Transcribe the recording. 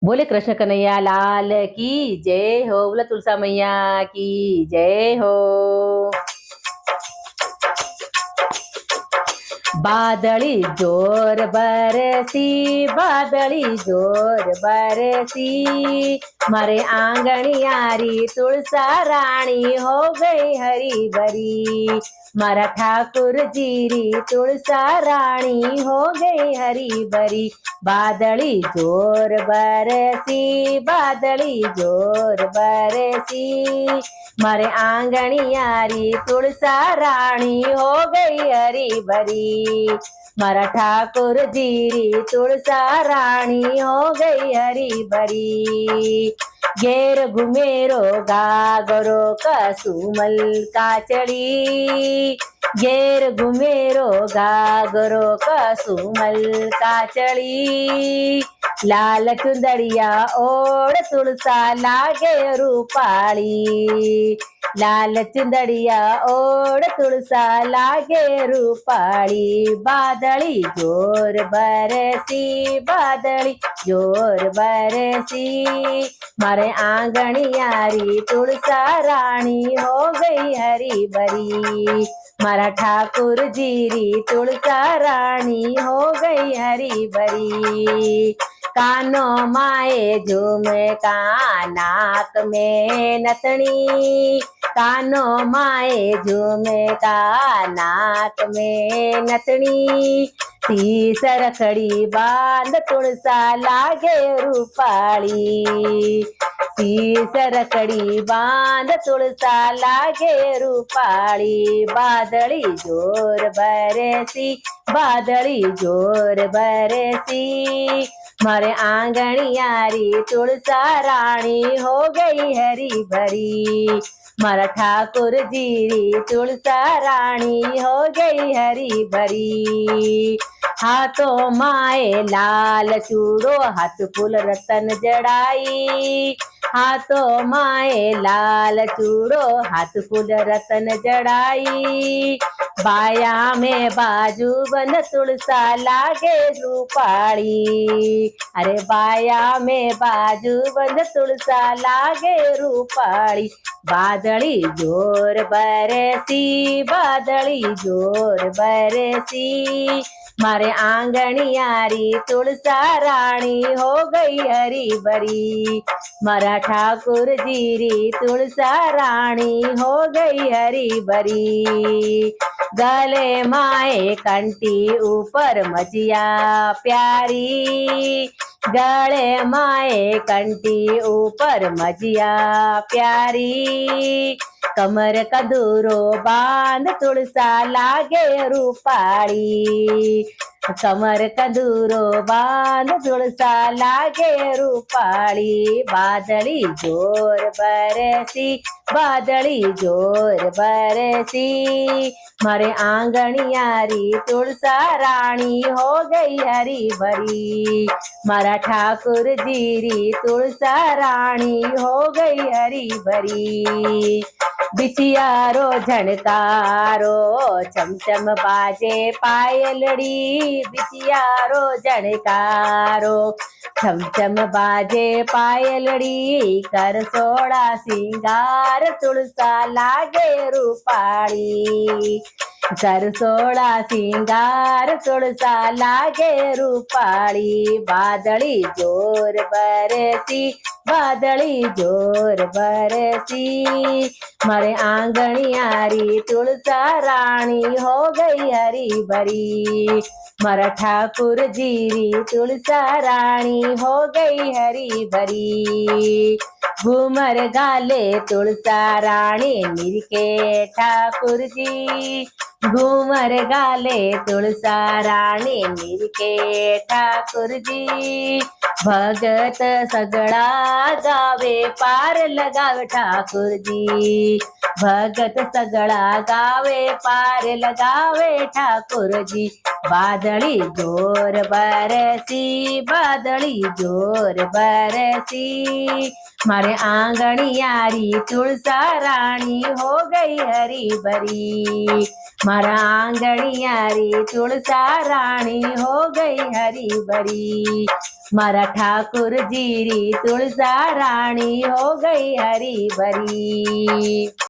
बोले कृष्ण कन्हैया लाल की जय हो। बोला तुलसा मैया की जय हो। बादली जोर बरसी, बादली जोर बरसी, मारे आंगणियारी तुलसा रानी हो गई हरी भरी। मारा ठाकुर जीरी तुलसा रानी हो गई हरी भरी। बादली जोर बरसी, बादली जोर बरसी, मारे आंगणियारी तुलसा रानी हो गई हरी भरी। मारा ठाकुर जीरी तुलसा रानी हो गई हरी भरी। घेर घुमेरो गागरो कसुमल काचड़ी, घेर घुमेरो गागरो कसुमल काचड़ी। लाल चुंदड़िया ओढ़ तुलसा लागे रूपाली, लाल चुंदड़िया ओढ़ तुलसा लागे रूपाली। बादली जोर बरसी, बादली जोर बरसी, मारे आंगणियारी तुलसा रानी हो गई हरी भरी। मारा ठाकुर जीरी तुलसा रानी हो गई हरी भरी। कानो माए झूमे का नाक में नथनी, कानो माए झूमे का नाक में नथनी। तीसर खड़ी बांध तुलसा लागे रूपाली, तीसर कड़ी बांध तुलसा लागे रूपाली। बादली जोर बरसी, बादली जोर बरसी, मारे आंगणियारी तुलसा रानी हो गई हरी भरी। मारा ठाकुर जीरी तुलसा रानी हो गई हरी भरी। हाथों माए लाल चूड़ो, हाथ फूल रतन जड़ाई, हाथों माए लाल चूड़ो, हाथ फूल रतन जड़ाई। बाया में बाजू बन तुलसा लागे रूपाली, अरे बाया में बाजू बन तुलसा लागे रूपाली। बादली जोर बरसी, बादली जोर बरसी, मारे आंगणियारी तुलसा रानी हो गई हरी भरी। मारा ठाकुर जीरी तुलसा रानी हो गई हरी भरी। गले माए कंठी ऊपर मजिया प्यारी, गले माए कंठी ऊपर मजिया प्यारी। कमर कदूरो बांध तुलसा लागे रूपाली, कमर कदूरो बांध तुलसा लागे रूपाली। बादली जोर बरसी, बादली जोर बरसी, मारे आंगणियारी तुलसा रानी हो गई हरी भरी। मारा ठाकुर जीरी तुलसा रानी हो गई हरी भरी। बिचियारो झणकारो चम चम बाजे पायलड़ी, बिचियारो झणकारो छम छम बाजे पायलड़ी। कर सोड़ा सिंगार तुलसा लागे रूपाली, कर सोड़ा सिंगार तुलसा लागे रूपाली। बादली जोर बरसी, बादली जोर बरसी, मारे आंगणियारी तुलसा रानी हो गई हरी भरी। मारा ठाकुर जीरी तुलसा रानी हो गई हरी भरी। घूमर गाले तुलसा रानी मिलके ठाकुर जी, घूमर गाले तुलसा रानी मिलके ठाकुर जी। भगत सगड़ा गावे पार लगावे ठाकुर जी, भगत सगड़ा गावे पार लगावे ठाकुर जी। बादली जोर बरसी, बादली जोर बरसी, मारे आंगणियारी तुलसा रानी हो गई हरी भरी। मारा आंगणियारी तुलसा रानी हो गई हरी भरी। मारा ठाकुर जी री तुलसा रानी हो गई हरी भरी।